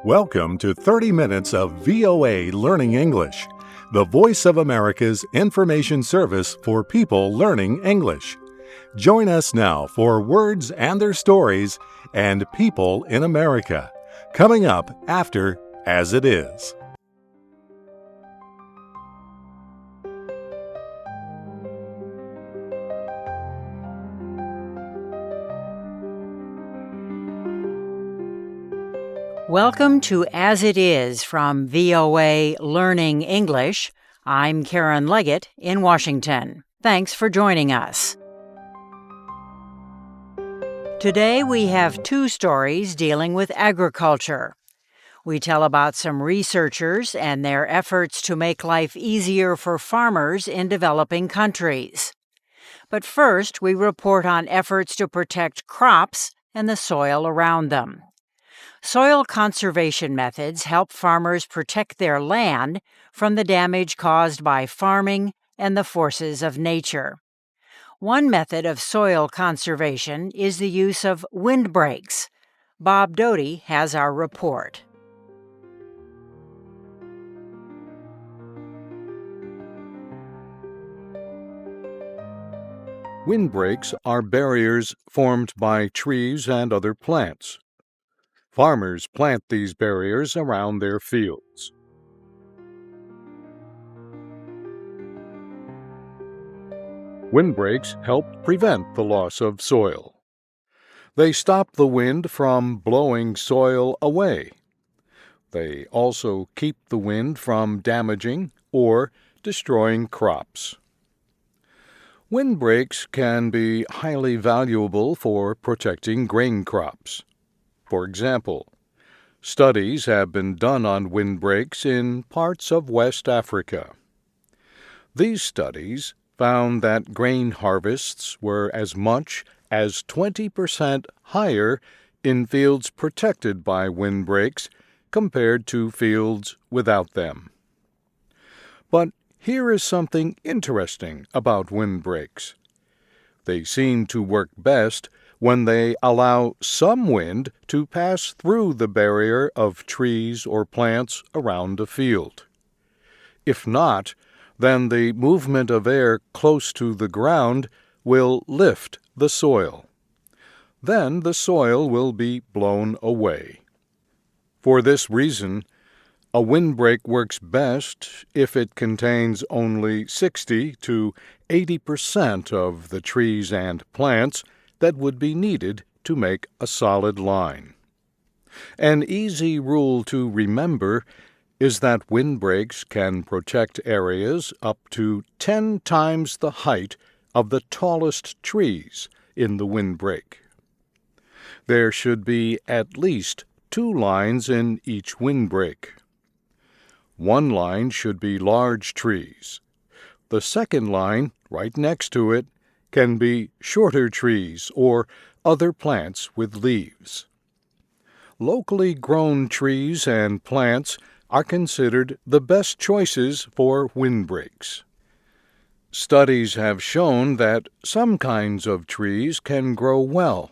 Welcome to 30 minutes of VOA Learning English, the voice of America's information service for people learning English. Join us now for Words and Their Stories and People in America, coming up after As It Is. Welcome to As It Is from VOA Learning English. I'm Karen Leggett in Washington. Thanks for joining us. Today we have two stories dealing with agriculture. We tell about some researchers and their efforts to make life easier for farmers in developing countries. But first, we report on efforts to protect crops and the soil around them. Soil conservation methods help farmers protect their land from the damage caused by farming and the forces of nature. One method of soil conservation is the use of windbreaks. Bob Doty has our report. Windbreaks are barriers formed by trees and other plants. Farmers plant these barriers around their fields. Windbreaks help prevent the loss of soil. They stop the wind from blowing soil away. They also keep the wind from damaging or destroying crops. Windbreaks can be highly valuable for protecting grain crops. For example, studies have been done on windbreaks in parts of West Africa. These studies found that grain harvests were as much as 20% higher in fields protected by windbreaks compared to fields without them. But here is something interesting about windbreaks. They seem to work best when they allow some wind to pass through the barrier of trees or plants around a field. If not, then the movement of air close to the ground will lift the soil. Then the soil will be blown away. For this reason, a windbreak works best if it contains only 60 to 80% of the trees and plants that would be needed to make a solid line. An easy rule to remember is that windbreaks can protect areas up to 10 times the height of the tallest trees in the windbreak. There should be at least 2 lines in each windbreak. One line should be large trees. The second line, right next to it, can be shorter trees or other plants with leaves. Locally grown trees and plants are considered the best choices for windbreaks. Studies have shown that some kinds of trees can grow well,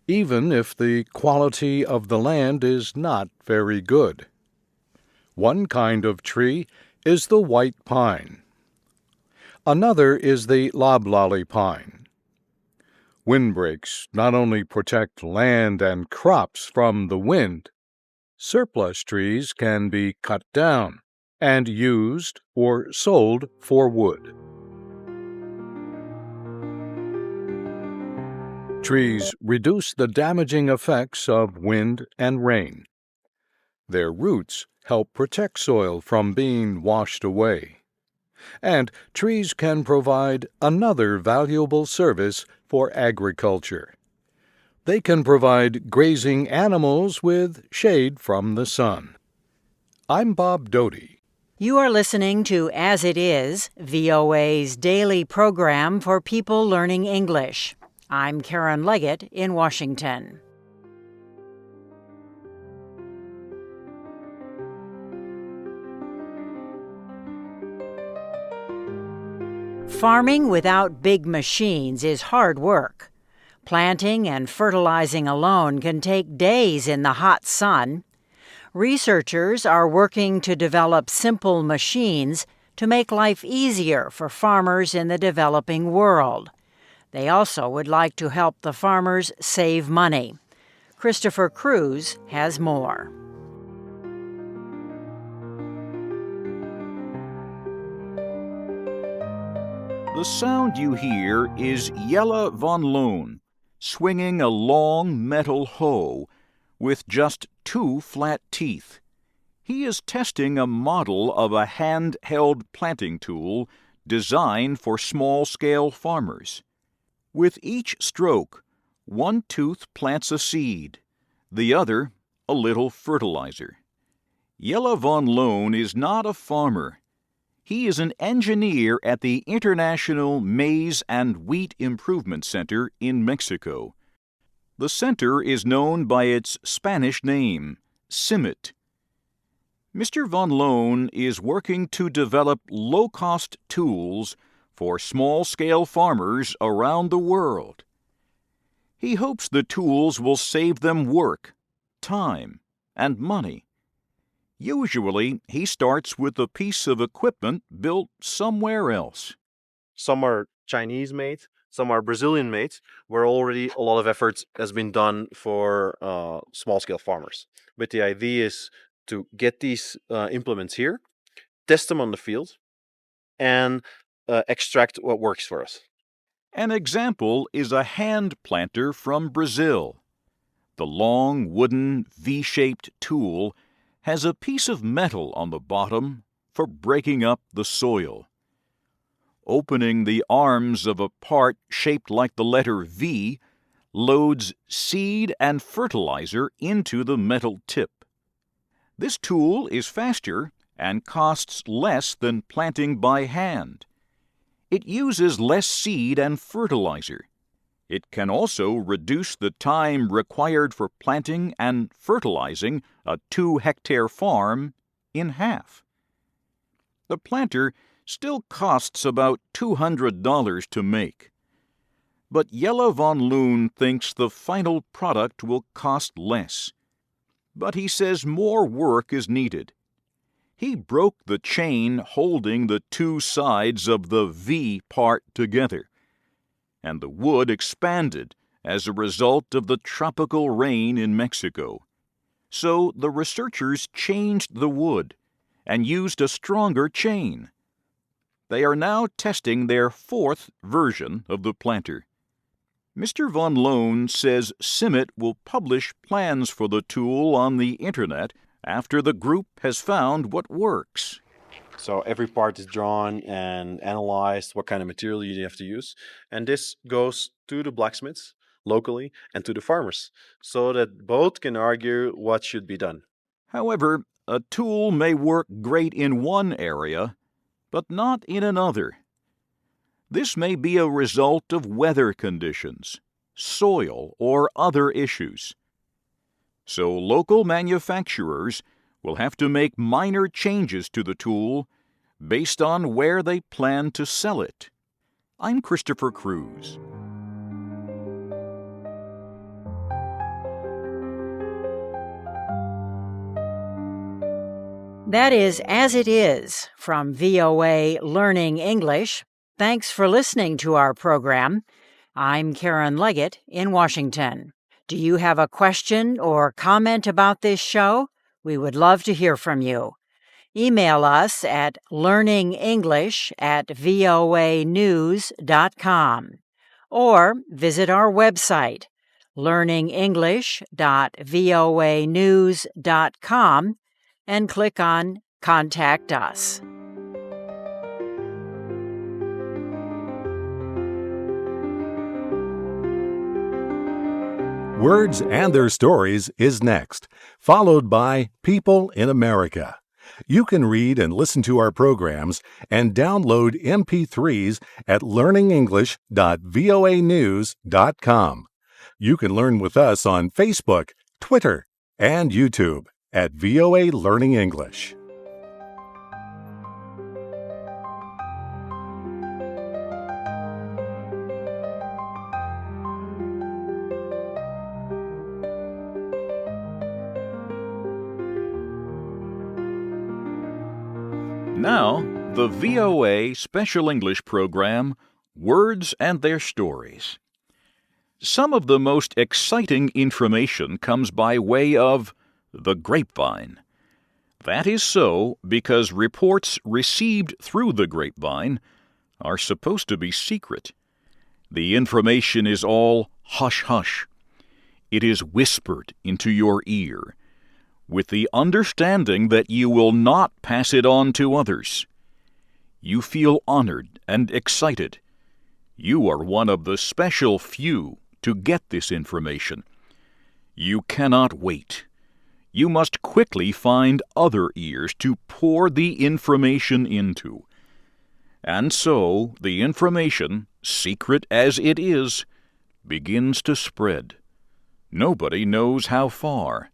even if the quality of the land is not very good. One kind of tree is the white pine. Another is the loblolly pine. Windbreaks not only protect land and crops from the wind, surplus trees can be cut down and used or sold for wood. Trees reduce the damaging effects of wind and rain. Their roots help protect soil from being washed away. And trees can provide another valuable service for agriculture. They can provide grazing animals with shade from the sun. I'm Bob Doty. You are listening to As It Is, VOA's daily program for people learning English. I'm Karen Leggett in Washington. Farming without big machines is hard work. Planting and fertilizing alone can take days in the hot sun. Researchers are working to develop simple machines to make life easier for farmers in the developing world. They also would like to help the farmers save money. Christopher Cruz has more. The sound you hear is Jelle van Loon swinging a long metal hoe with just 2 flat teeth. He is testing a model of a handheld planting tool designed for small-scale farmers. With each stroke, one tooth plants a seed, the other a little fertilizer. Jelle van Loon is not a farmer. He is an engineer at the International Maize and Wheat Improvement Center in Mexico. The center is known by its Spanish name, CIMMYT. Mr. van Loon is working to develop low-cost tools for small-scale farmers around the world. He hopes the tools will save them work, time, and money. Usually, he starts with a piece of equipment built somewhere else. Some are Chinese-made, some are Brazilian-made, where already a lot of effort has been done for small-scale farmers. But the idea is to get these implements here, test them on the field, and extract what works for us. An example is a hand planter from Brazil. The long wooden V-shaped tool has a piece of metal on the bottom for breaking up the soil. Opening the arms of a part shaped like the letter V loads seed and fertilizer into the metal tip. This tool is faster and costs less than planting by hand. It uses less seed and fertilizer. It can also reduce the time required for planting and fertilizing a 2-hectare farm in half. The planter still costs about $200 to make. But Jelle van Loon thinks the final product will cost less. But he says more work is needed. He broke the chain holding the 2 sides of the V part together, and the wood expanded as a result of the tropical rain in Mexico. So the researchers changed the wood and used a stronger chain. They are now testing their 4th version of the planter. Mr. van Loon says CIMMYT will publish plans for the tool on the Internet after the group has found what works. So every part is drawn and analyzed, what kind of material you have to use. And this goes to the blacksmiths locally and to the farmers, so that both can argue what should be done. However, a tool may work great in one area, but not in another. This may be a result of weather conditions, soil, or other issues. So local manufacturers will have to make minor changes to the tool based on where they plan to sell it. I'm Christopher Cruz. That is As It Is from VOA Learning English. Thanks for listening to our program. I'm Karen Leggett in Washington. Do you have a question or comment about this show? We would love to hear from you. Email us at learningenglish@voanews.com or visit our website, learningenglish.voanews.com, and click on Contact Us. Words and Their Stories is next, followed by People in America. You can read and listen to our programs and download MP3s at learningenglish.voanews.com. You can learn with us on Facebook, Twitter, and YouTube at VOA Learning English. Now, the VOA Special English program, Words and Their Stories. Some of the most exciting information comes by way of the grapevine. That is so because reports received through the grapevine are supposed to be secret. The information is all hush-hush. It is whispered into your ear, with the understanding that you will not pass it on to others. You feel honored and excited. You are one of the special few to get this information. You cannot wait. You must quickly find other ears to pour the information into. And so the information, secret as it is, begins to spread. Nobody knows how far.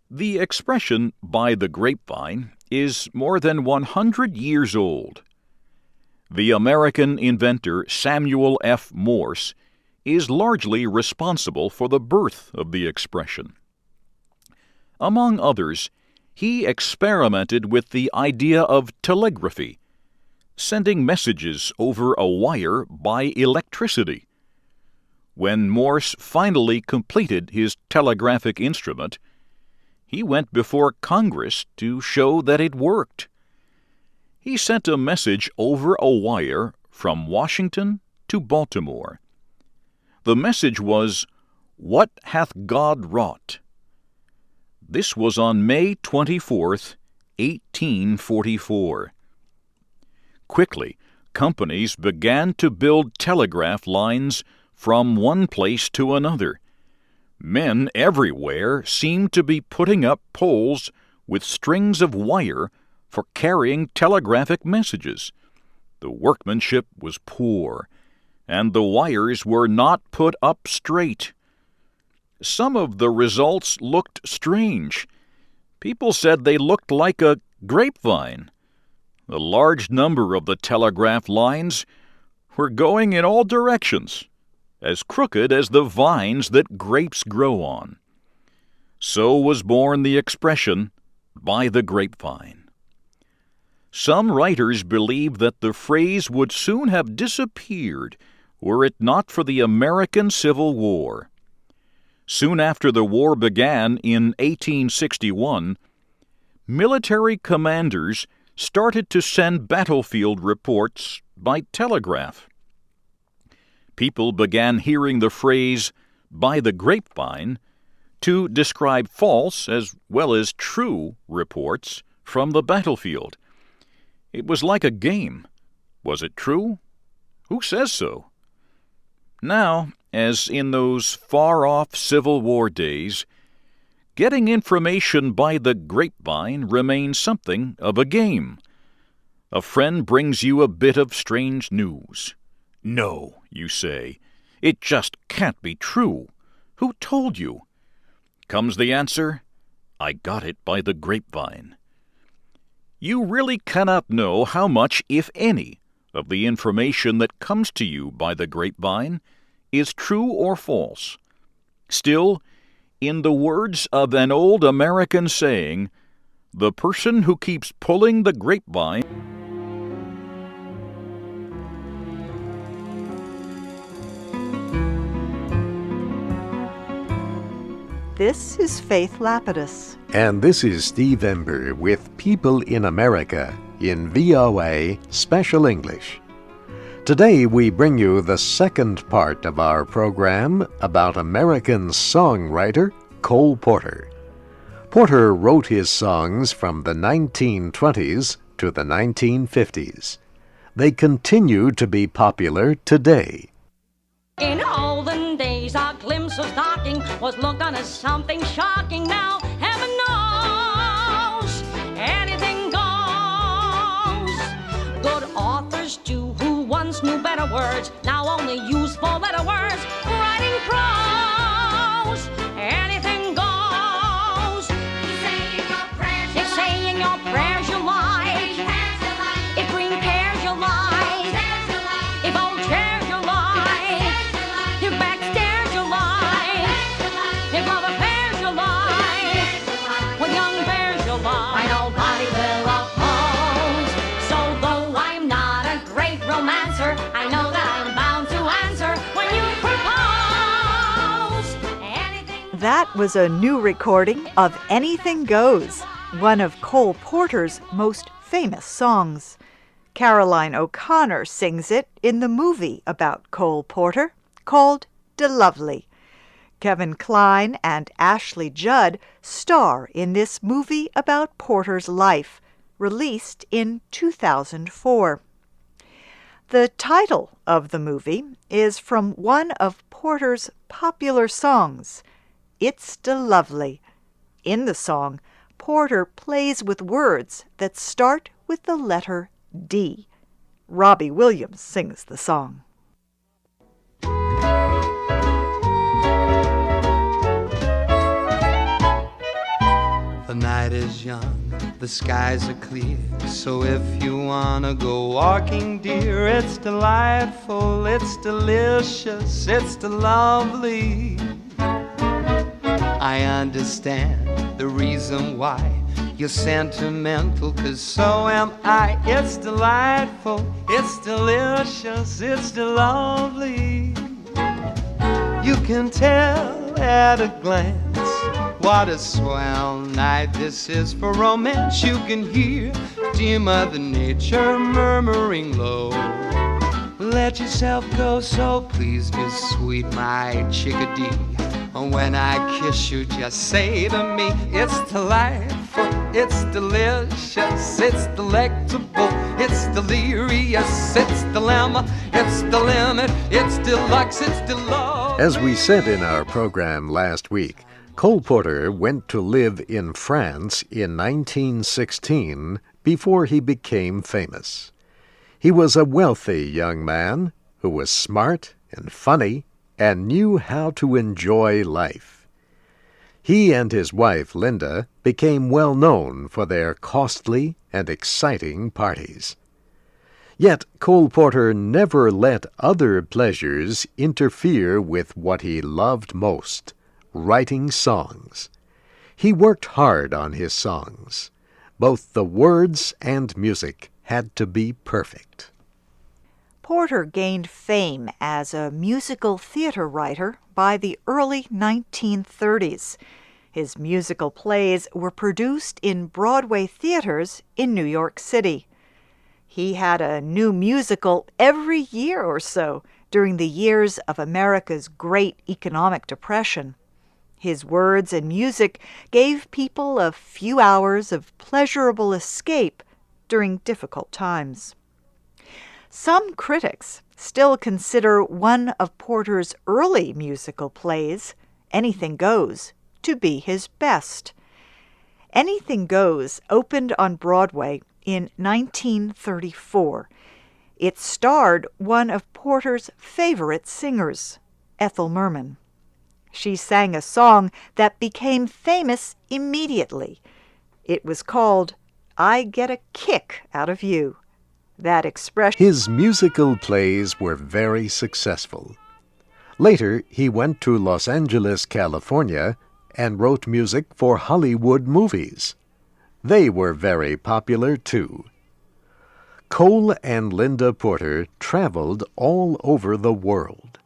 The expression "by the grapevine" is more than 100 years old. The American inventor Samuel F. Morse is largely responsible for the birth of the expression. Among others, he experimented with the idea of telegraphy, sending messages over a wire by electricity. When Morse finally completed his telegraphic instrument, he went before Congress to show that it worked. He sent a message over a wire from Washington to Baltimore. The message was, "What hath God wrought?" This was on May 24th, 1844. Quickly, companies began to build telegraph lines from one place to another. Men everywhere seemed to be putting up poles with strings of wire for carrying telegraphic messages. The workmanship was poor, and the wires were not put up straight. Some of the results looked strange. People said they looked like a grapevine. A large number of the telegraph lines were going in all directions, as crooked as the vines that grapes grow on. So was born the expression, "by the grapevine." Some writers believe that the phrase would soon have disappeared were it not for the American Civil War. Soon after the war began in 1861, military commanders started to send battlefield reports by telegraph. People began hearing the phrase, "by the grapevine," to describe false as well as true reports from the battlefield. It was like a game. Was it true? Who says so? Now, as in those far-off Civil War days, getting information by the grapevine remains something of a game. A friend brings you a bit of strange news. "No," you say, "it just can't be true. Who told you?" Comes the answer, "I got it by the grapevine." You really cannot know how much, if any, of the information that comes to you by the grapevine is true or false. Still, in the words of an old American saying, the person who keeps pulling the grapevine This is Faith Lapidus. And this is Steve Ember with People in America in VOA Special English. Today we bring you the second part of our program about American songwriter Cole Porter. Porter wrote his songs from the 1920s to the 1950s. They continue to be popular today. In olden days, our glimpse of stocking was looked on as something shocking. Now, heaven knows, anything goes. Good authors, too, who once knew better words, now only use four-letter words. Writing prose, anything goes. If saying your prayers you like, if green pears you like, if old chairs you like, if backstairs you like, if love affairs you like, with young bears you like, nobody will oppose. That was a new recording of Anything Goes, one of Cole Porter's most famous songs. Caroline O'Connor sings it in the movie about Cole Porter called DeLovely. Kevin Kline and Ashley Judd star in this movie about Porter's life, released in 2004. The title of the movie is from one of Porter's popular songs, It's DeLovely. In the song, Porter plays with words that start with the letter D. Robbie Williams sings the song. The night is young, the skies are clear, so if you wanna go walking, dear, it's delightful, it's delicious, it's lovely. I understand the reason why you're sentimental, 'cause so am I. It's delightful, it's delicious, it's lovely. You can tell at a glance what a swell night this is for romance. You can hear dear Mother Nature murmuring low. Let yourself go, so please be sweet, my chickadee. When I kiss you, just say to me, it's delightful, it's delicious, it's delectable, it's delirious, it's dilemma, it's the limit, it's deluxe, it's deluxe. As we said in our program last week, Cole Porter went to live in France in 1916 before he became famous. He was a wealthy young man who was smart and funny and knew how to enjoy life. He and his wife, Linda, became well known for their costly and exciting parties. Yet Cole Porter never let other pleasures interfere with what he loved most, writing songs. He worked hard on his songs. Both the words and music had to be perfect. Porter gained fame as a musical theater writer by the early 1930s. His musical plays were produced in Broadway theaters in New York City. He had a new musical every year or so during the years of America's Great Economic Depression. His words and music gave people a few hours of pleasurable escape during difficult times. Some critics still consider one of Porter's early musical plays, Anything Goes, to be his best. Anything Goes opened on Broadway in 1934. It starred one of Porter's favorite singers, Ethel Merman. She sang a song that became famous immediately. It was called I Get a Kick Out of You. That expression. His musical plays were very successful. Later, he went to Los Angeles, California, and wrote music for Hollywood movies. They were very popular, too. Cole and Linda Porter traveled all over the world.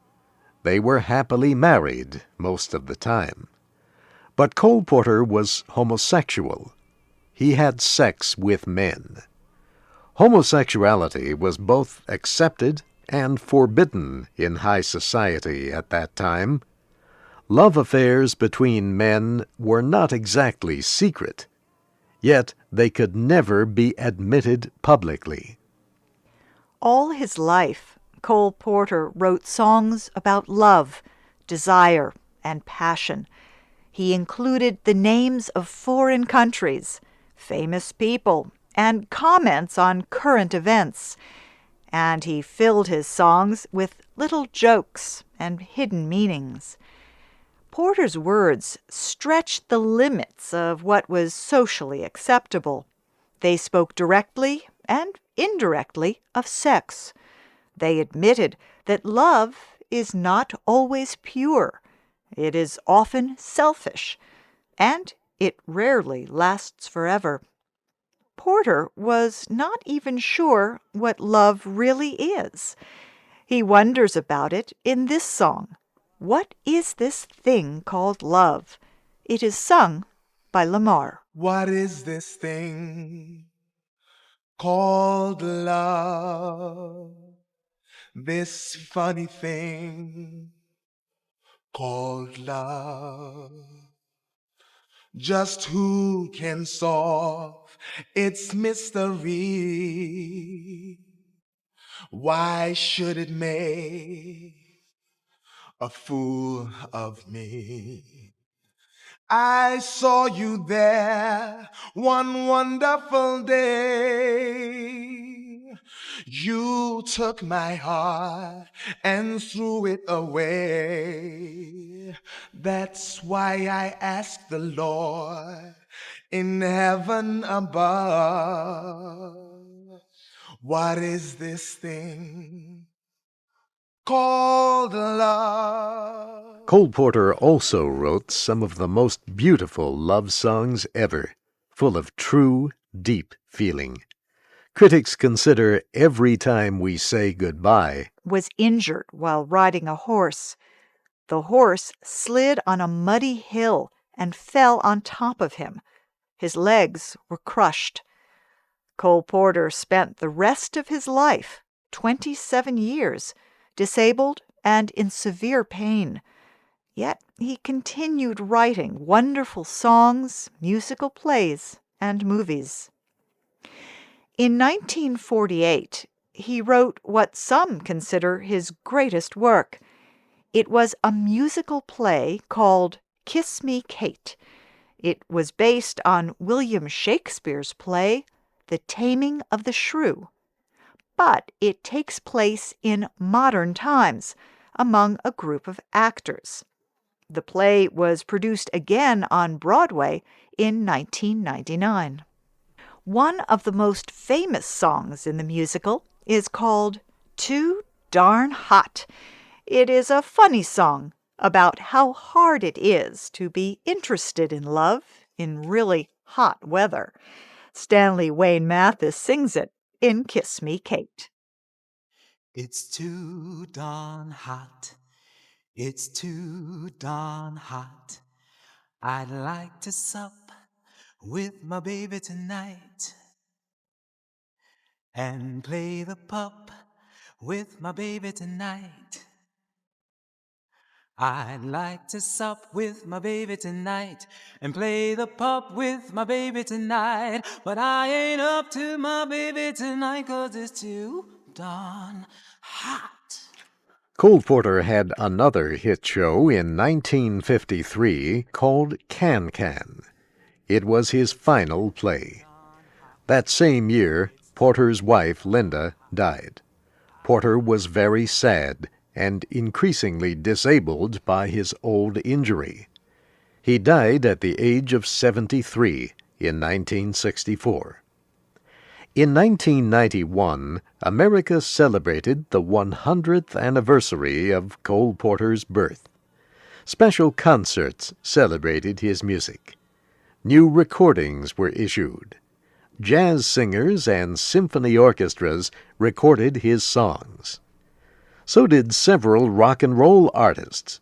They were happily married most of the time. But Cole Porter was homosexual. He had sex with men. Homosexuality was both accepted and forbidden in high society at that time. Love affairs between men were not exactly secret, yet they could never be admitted publicly. All his life, Cole Porter wrote songs about love, desire, and passion. He included the names of foreign countries, famous people, and comments on current events. And he filled his songs with little jokes and hidden meanings. Porter's words stretched the limits of what was socially acceptable. They spoke directly and indirectly of sex. They admitted that love is not always pure. It is often selfish, and it rarely lasts forever. Porter was not even sure what love really is. He wonders about it in this song. What is this thing called love? It is sung by Lamar. What is this thing called love? This funny thing called love. Just who can solve its mystery? Why should it make a fool of me? I saw you there one wonderful day. You took my heart and threw it away. That's why I asked the Lord in heaven above, what is this thing called love? Cole Porter also wrote some of the most beautiful love songs ever, full of true, deep feeling. Critics consider Every Time We Say Goodbye Was injured while riding a horse. The horse slid on a muddy hill and fell on top of him. His legs were crushed. Cole Porter spent the rest of his life, 27 years, disabled and in severe pain. Yet he continued writing wonderful songs, musical plays, and movies. In 1948, he wrote what some consider his greatest work. It was a musical play called Kiss Me, Kate. It was based on William Shakespeare's play, The Taming of the Shrew. But it takes place in modern times among a group of actors. The play was produced again on Broadway in 1999. One of the most famous songs in the musical is called Too Darn Hot. It is a funny song about how hard it is to be interested in love in really hot weather. Stanley Wayne Mathis sings it in Kiss Me, Kate. It's too darn hot. It's too darn hot. I'd like to sup with my baby tonight and play the pup with my baby tonight. I'd like to sup with my baby tonight and play the pup with my baby tonight. But I ain't up to my baby tonight 'cause it's too darn hot. Cole Porter had another hit show in 1953 called Can-Can. It was his final play. That same year, Porter's wife, Linda, died. Porter was very sad and increasingly disabled by his old injury. He died at the age of 73 in 1964. In 1991, America celebrated the 100th anniversary of Cole Porter's birth. Special concerts celebrated his music. New recordings were issued. Jazz singers and symphony orchestras recorded his songs. So did several rock and roll artists.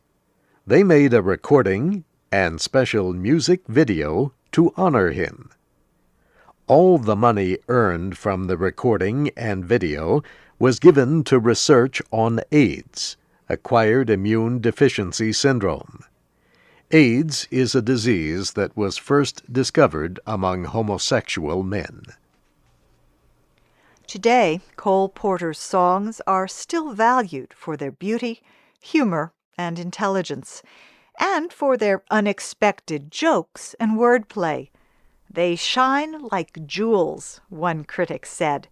They made a recording and special music video to honor him. All the money earned from the recording and video was given to research on AIDS, acquired immune deficiency syndrome. AIDS is a disease that was first discovered among homosexual men. Today, Cole Porter's songs are still valued for their beauty, humor, and intelligence, and for their unexpected jokes and wordplay. They shine like jewels, one critic said.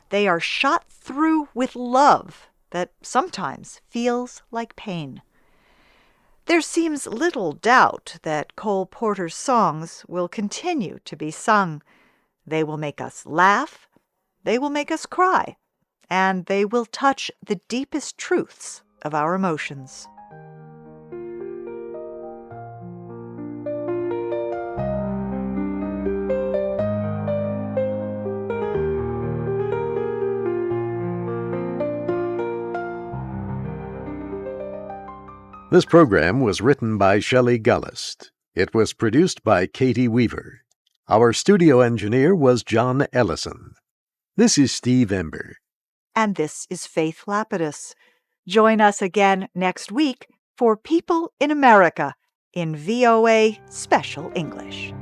They are shot through with love that sometimes feels like pain. There seems little doubt that Cole Porter's songs will continue to be sung. They will make us laugh, they will make us cry, and they will touch the deepest truths of our emotions. This program was written by Shelley Gullist. It was produced by Katie Weaver. Our studio engineer was John Ellison. This is Steve Ember. And this is Faith Lapidus. Join us again next week for People in America in VOA Special English.